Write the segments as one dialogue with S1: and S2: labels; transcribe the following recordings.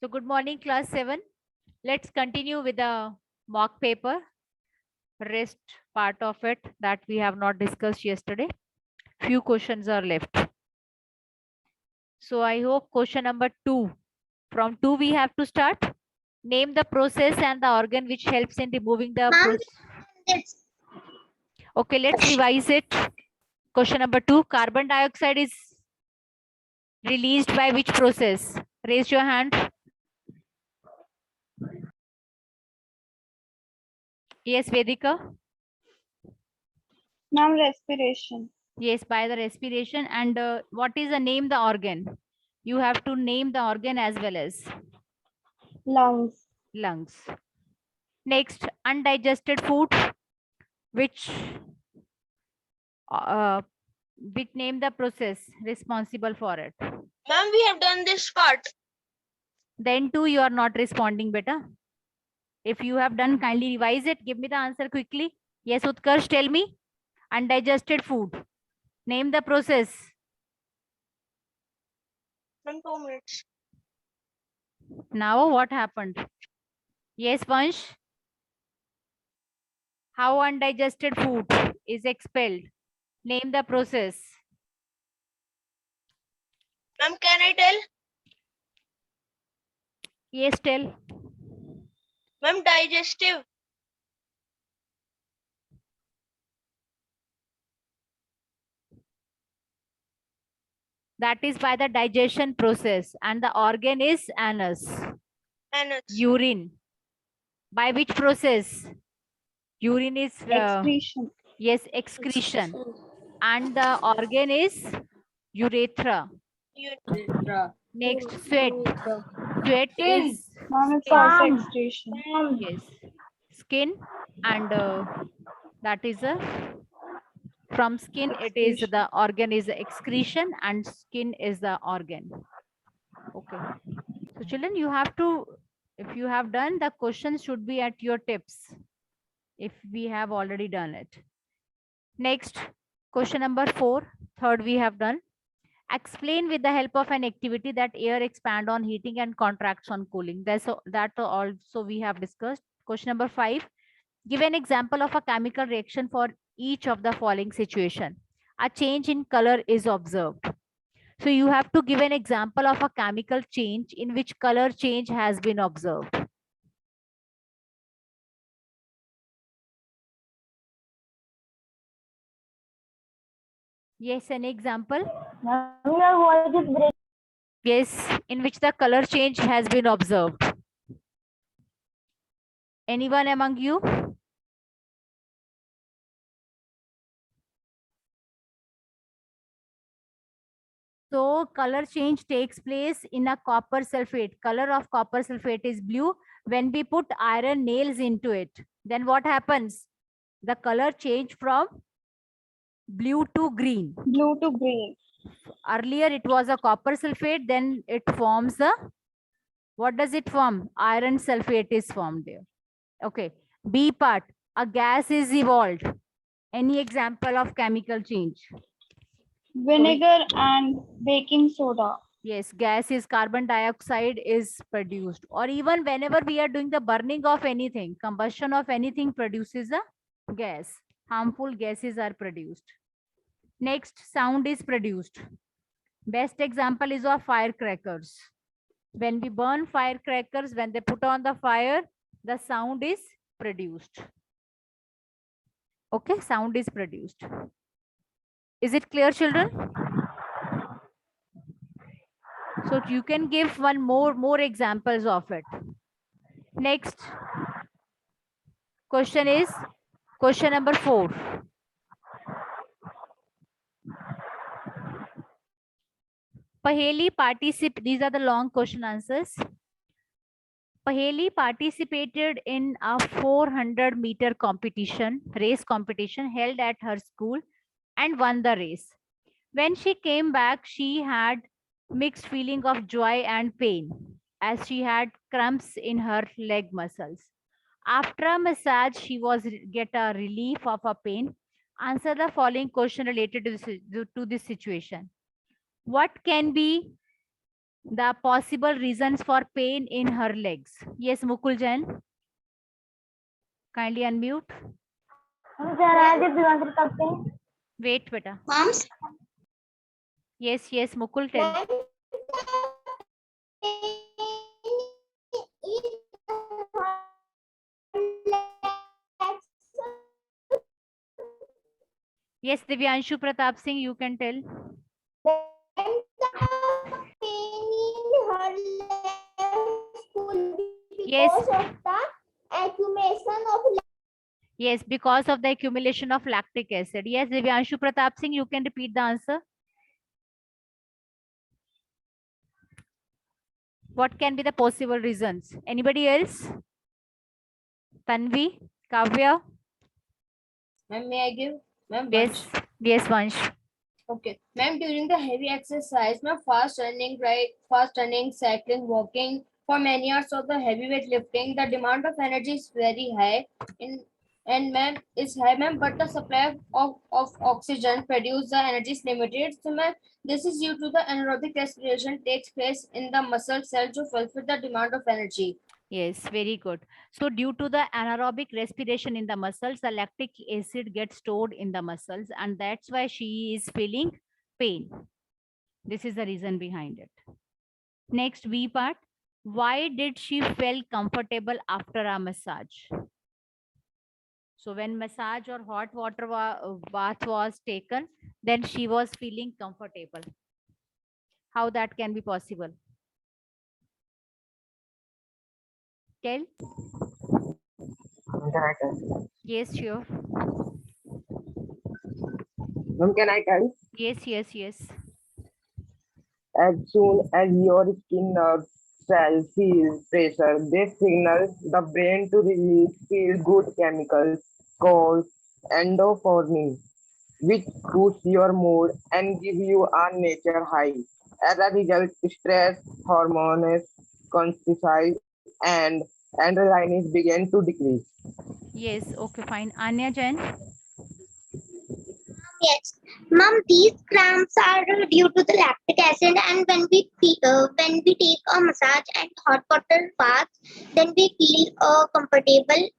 S1: So good morning, class 7. Let's continue with the mock paper, rest part of it that we have not discussed yesterday. Few questions are left. So I hope question number 2. From 2 we have to start. Name the process and the organ which helps in removing the process. Okay, let's revise it. Question number 2. Carbon dioxide is released by which process? Raise your hand. Yes, Vedika.
S2: Ma'am, respiration.
S1: Yes, by the respiration. And what is the name the organ? You have to name the organ as well as
S2: Lungs.
S1: lungs. Next, undigested food, which name the process responsible for it.
S3: Ma'am, we have done this part.
S1: Then too you are not responding, beta. If you have done, kindly revise it. Give me the answer quickly. Yes, Utkarsh, tell me. Undigested food. Name the process.
S3: Ma'am, 2 minutes.
S1: Now what happened? Yes, Vansh. How undigested food is expelled? Name the process.
S3: Ma'am, can I tell?
S1: Yes, tell.
S3: Ma'am, digestive.
S1: That is by the digestion process, and the organ is anus.
S3: Anus.
S1: Urine. By which process? Urine is
S2: Excretion.
S1: yes, excretion. And the organ is urethra. Next, sweat. Sweat is
S2: Ma'am, it's
S1: skin.
S2: also excretion.
S1: Yes, skin, and that is a from skin. It is the organ is the excretion, and skin is the organ. Okay. So children, you have to, if you have done, the questions should be at your tips. If we have already done it. Next, question number 4. Third we have done. Explain with the help of an activity that air expand on heating and contracts on cooling. That also we have discussed. Question number 5. Give an example of a chemical reaction for each of the following situation. A change in color is observed. So you have to give an example of a chemical change in which color change has been observed. Yes, an example. Yes, in which the color change has been observed. Anyone among you? So color change takes place in a copper sulfate. Color of copper sulfate is blue. When we put iron nails into it, then what happens? The color change from blue to green.
S2: Blue to green.
S1: Earlier it was a copper sulfate, then it forms a, what does it form? Iron sulfate is formed there. Okay. B part, a gas is evolved. Any example of chemical change?
S2: Vinegar and baking soda.
S1: Yes, gas is carbon dioxide is produced, or even whenever we are doing the burning of anything, combustion of anything produces a gas. Harmful gases are produced. Next, sound is produced. Best example is of firecrackers. When we burn firecrackers, when they put on the fire, the sound is produced. Okay, sound is produced. Is it clear, children? So you can give one more examples of it. Next question is question number 4. Paheli these are the long question answers. Paheli participated in a 400-meter race competition held at her school and won the race. When she came back, she had mixed feeling of joy and pain as she had cramps in her leg muscles. After a massage, she was get a relief of a pain. Answer the following question related to this situation. What can be The possible reasons for pain in her legs. Yes, Mukul Jain. Kindly unmute. Wait, beta.
S3: Moms.
S1: Yes, yes, Mukul, tell. Yes, Divyanshu Pratap Singh, you can tell. Yes. Yes, because of the accumulation of lactic acid. Yes, Divyanshu Pratap Singh, you can repeat the answer. What can be the possible reasons? Anybody else? Tanvi, Kavya?
S4: Ma'am, may I give? Ma'am,
S1: Yes, yes, Vansh.
S4: Okay. Ma'am, during the heavy exercise, ma'am, fast running, cycling, walking, for many hours of the heavy weight lifting, the demand of energy is very high. And ma'am, is high, ma'am, but the supply of oxygen produced the energy is limited. So, ma'am, this is due to the anaerobic respiration takes place in the muscle cell to fulfill the demand of energy.
S1: Yes, very good. So due to the anaerobic respiration in the muscles, the lactic acid gets stored in the muscles, and that's why she is feeling pain. This is the reason behind it. Next V part. Why did she feel comfortable after a massage? So when massage or hot water bath was taken, then she was feeling comfortable. How that can be possible? Tell.
S5: Can I tell?
S1: Yes, sure.
S5: Ma'am, can I tell?
S1: Yes, yes, yes.
S5: As soon as your skin nerve cells feel pressure, they signal the brain to release feel good chemicals called endorphins, which boost your mood and give you a nature high. As a result, stress hormones, cortisol, and adrenaline begin to decrease.
S1: Yes, okay, fine. Anya Jain.
S6: Yes, mom, these cramps are due to the lactic acid, and when we take a massage and hot water bath, then we feel comfortable,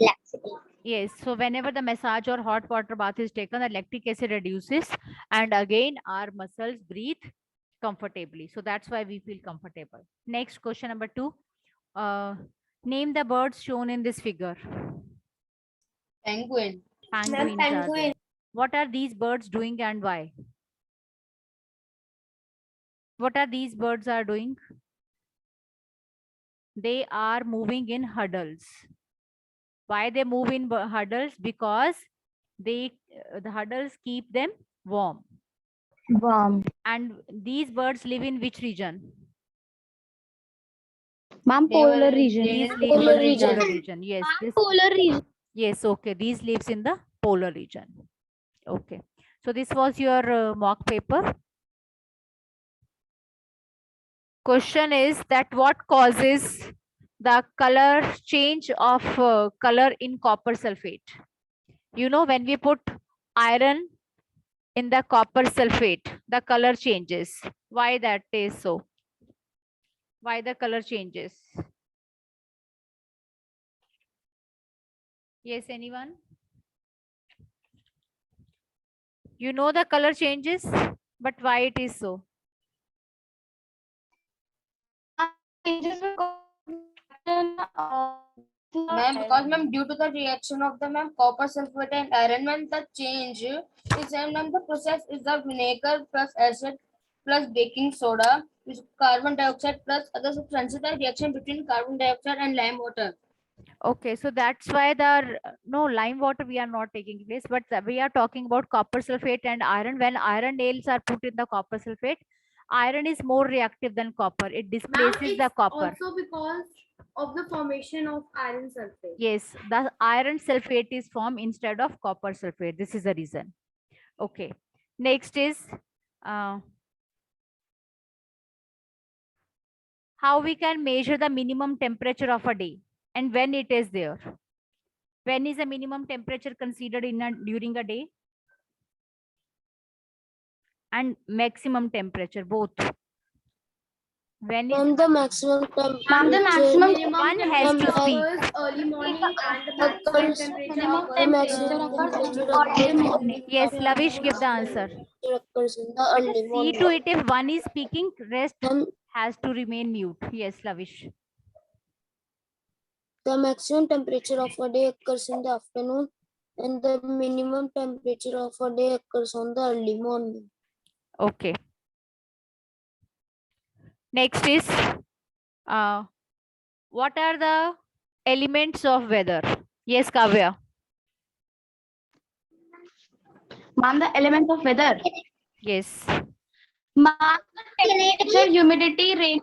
S6: relaxable.
S1: Yes, so whenever the massage or hot water bath is taken, the lactic acid reduces, and again our muscles breathe comfortably. So that's why we feel comfortable. Next question number 2. Name the birds shown in this figure.
S4: Penguin.
S1: Penguins are there. What are these birds doing and why? What are these birds are doing? They are moving in huddles. Why they move in huddles? Because they the huddles keep them warm.
S2: Warm.
S1: And these birds live in which region?
S2: Ma'am, polar region.
S1: These live
S6: Polar
S1: in the
S6: region.
S1: polar region. Yes, this
S2: Polar region.
S1: yes, okay. These lives in the polar region. Okay. So this was your mock paper. Question is that what causes the color change of color in copper sulfate? You know, when we put iron in the copper sulfate, the color changes. Why that is so? Why the color changes? Yes, anyone? You know the color changes, but why it is so?
S4: Ma'am, because ma'am, due to the reaction of the ma'am copper sulfate and iron, ma'am, the change is ma'am the process is the vinegar plus acid plus baking soda with carbon dioxide plus other substances. The reaction between carbon dioxide and lime water.
S1: Okay, so that's why the no lime water we are not taking place, but we are talking about copper sulfate and iron. When iron nails are put in the copper sulfate, iron is more reactive than copper. It displaces the copper.
S7: Also because of the formation of iron sulfate.
S1: Yes, the iron sulfate is formed instead of copper sulfate. This is the reason. Okay. Next is uh, how we can measure the minimum temperature of a day and when it is there. When is the minimum temperature considered during a day? And maximum temperature, both. When is
S2: Ma'am, the maximum
S7: Ma'am, the
S2: temperature
S7: maximum
S1: one has
S7: temperature
S1: to speak.
S7: occurs early morning and the maximum
S2: occurs,
S7: temperature
S2: the
S7: occurs
S2: maximum temperature occurs
S1: Yes, Lavish, give the answer.
S2: occurs in the
S1: Better
S2: early
S1: see to
S2: morning.
S1: it if one is speaking, rest
S2: And
S1: has to remain mute. Yes, Lavish.
S2: the maximum temperature of a day occurs in the afternoon, and the minimum temperature of a day occurs on the early morning.
S1: Okay. Next is what are the elements of weather? Yes, Kavya.
S8: Ma'am, the elements of weather.
S1: Yes.
S8: Ma'am, the temperature, humidity, rain,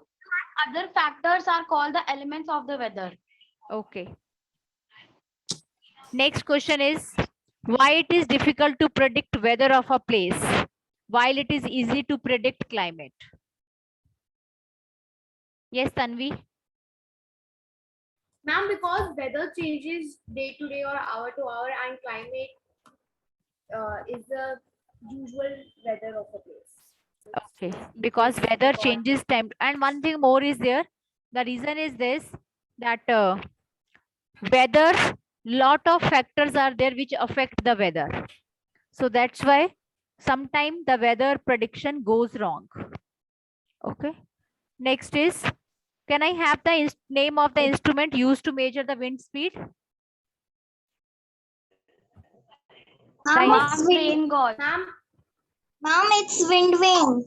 S8: other factors are called the elements of the weather.
S1: Okay. Next question is why it is difficult to predict weather of a place while it is easy to predict climate. Yes, Tanvi.
S7: Ma'am, because weather changes day to day or hour to hour, and climate is the usual weather of a place.
S1: Okay. Because weather changes time. And one thing more is there. The reason is this that weather, lot of factors are there which affect the weather. So that's why sometimes the weather prediction goes wrong. Okay. Next is, can I have the name of the instrument used to measure the wind speed?
S6: Ma'am,
S1: The
S6: it's wind.
S8: Rain gauge.
S6: Ma'am, it's wind wing.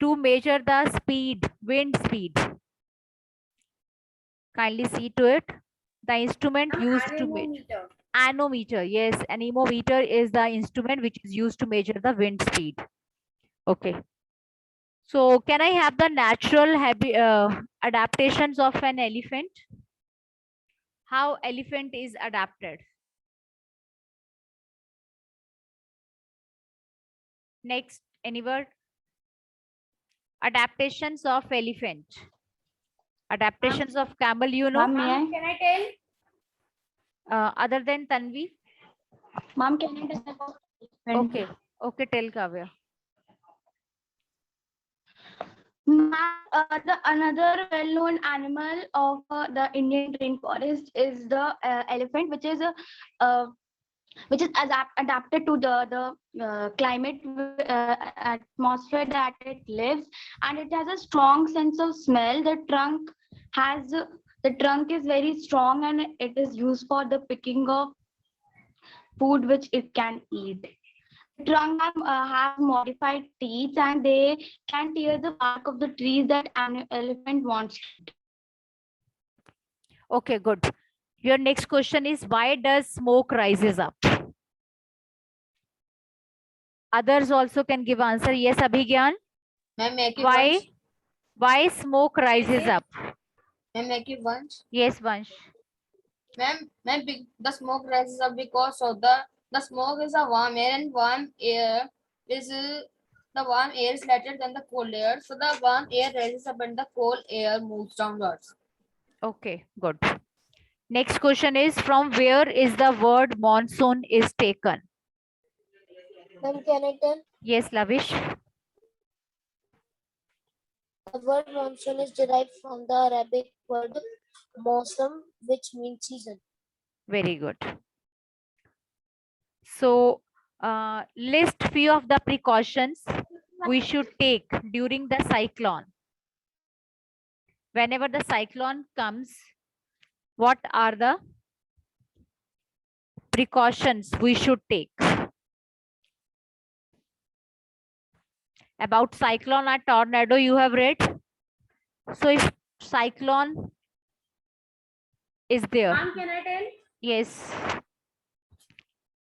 S1: to measure the speed, wind speed. Kindly see to it. The instrument used to measure. Anemometer. Yes, anemometer is the instrument which is used to measure the wind speed. Okay. So can I have the natural adaptations of an elephant? How elephant is adapted? Next, any word? Adaptations of elephant. Adaptations of camel, you know?
S8: Ma'am, may I?
S7: Can I tell?
S1: Other than Tanvi?
S8: Ma'am, can I tell about elephant?
S1: Okay. Okay, tell Kavya.
S8: Ma'am, the another well-known animal of the Indian rainforest is the elephant, which is adapted to the climate atmosphere that it lives, and it has a strong sense of smell. The trunk is very strong, and it is used for the picking of food which it can eat. The trunk have modified teeth, and they can tear the bark of the trees that an elephant wants to eat.
S1: Okay, good. Your next question is why does smoke rises up? Others also can give answer. Yes, Abhigyan.
S4: Ma'am, make it
S1: Why?
S4: once.
S1: Why smoke rises up?
S4: Ma'am, make it once.
S1: Yes, Vansh.
S4: Ma'am, the smoke rises up because of the smoke is a warm air, and warm air is the warm air is lighter than the cold air. So the warm air rises up and the cold air moves downwards.
S1: Okay, good. Next question is from where is the word monsoon is taken?
S2: Ma'am, can I tell?
S1: Yes, Lavish.
S2: The word monsoon is derived from the Arabic word mosam, which means season.
S1: Very good. So list few of the precautions we should take during the cyclone. Whenever the cyclone comes, what are the precautions we should take? About cyclone or tornado you have read. So if cyclone is there.
S7: Ma'am, can I tell?
S1: Yes.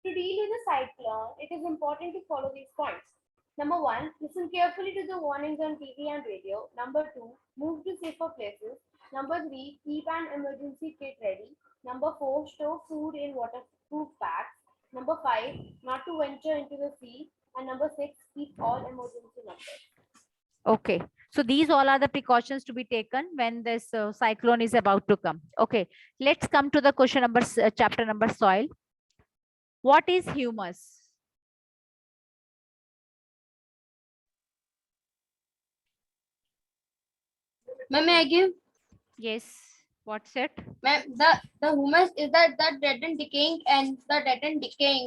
S7: To deal with a cyclone, it is important to follow these points. Number one, listen carefully to the warnings on TV and radio. Number two, move to safer places. Number three, keep an emergency kit ready. Number four, store food in waterproof bags. Number five, not to venture into the sea. And number six, keep all emergency numbers.
S1: Okay. So these all are the precautions to be taken when this cyclone is about to come. Okay. Let's come to the question number, chapter number soil. What is humus?
S4: Ma'am, may I give?
S1: Yes. What's it?
S4: Ma'am, the humus is the dead and decaying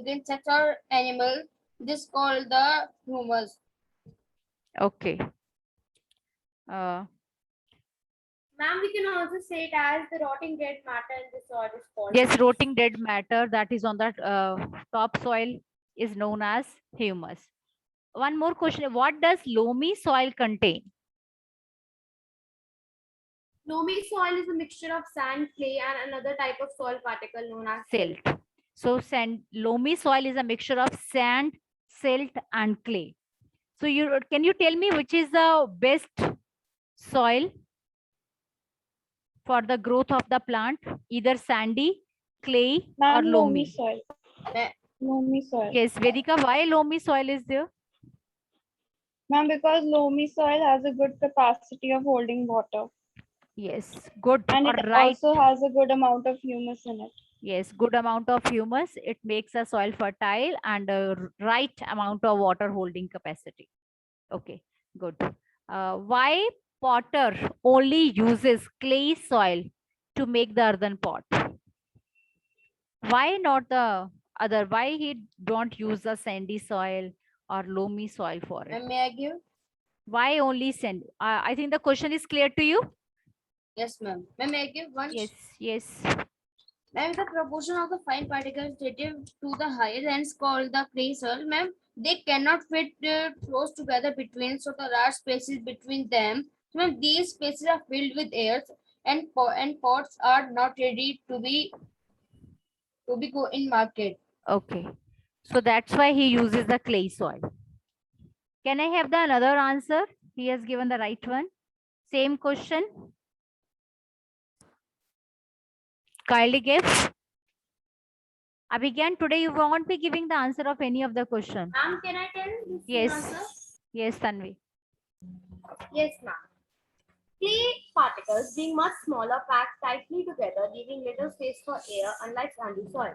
S4: insects or animal. This called the humus.
S1: Okay.
S7: Ma'am, we can also say it as the rotting dead matter in the soil is called.
S1: Yes,
S7: humus.
S1: rotting dead matter that is on the topsoil is known as humus. One more question. What does loamy soil contain?
S7: Loamy soil is a mixture of sand, clay, and another type of soil particle known as silt.
S1: Silt. So loamy soil is a mixture of sand, silt, and clay. So can you tell me which is the best soil for the growth of the plant? Either sandy, clay, or
S9: Ma'am, loamy
S1: loamy?
S9: soil.
S4: Ma-
S9: Loamy soil.
S1: Yes, Vedika, why loamy soil is there?
S9: Ma'am, because loamy soil has a good capacity of holding water.
S1: Yes, good
S9: And
S1: or
S9: it
S1: right.
S9: also has a good amount of humus in it.
S1: Yes, good amount of humus. It makes a soil fertile and a right amount of water holding capacity. Okay, good. Why potter only uses clay soil to make the earthen pot? Why not the other? Why he don't use the sandy soil or loamy soil for it?
S4: Ma'am, may I give?
S1: Why only sand? I think the question is clear to you.
S4: Yes, ma'am. Ma'am, may I give once?
S1: Yes, yes.
S4: Ma'am, the proportion of the fine particles relative to the higher ends called the clay soil. Ma'am, they cannot fit close together between, so there are spaces between them. So, ma'am, these spaces are filled with air, and pots are not ready to be go in market.
S1: Okay. So that's why he uses the clay soil. Can I have the another answer? He has given the right one. Same question. Kindly give. Abhigyan, today you won't be giving the answer of any of the question.
S7: Ma'am, can I tell this
S1: Yes.
S7: answer?
S1: Yes, Tanvi.
S7: Yes, ma'am. Clay particles being much smaller packed tightly together, leaving little space for air, unlike sandy soil.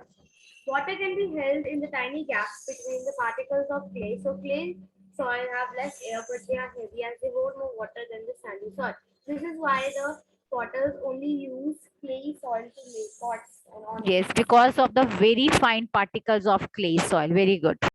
S7: Water can be held in the tiny gaps between the particles of clay, so clay soil have less air, but they are heavy as they hold more water than the sandy soil. This is why the potters only use clay soil to make pots and ornaments.
S1: Yes, because of the very fine particles of clay soil. Very good.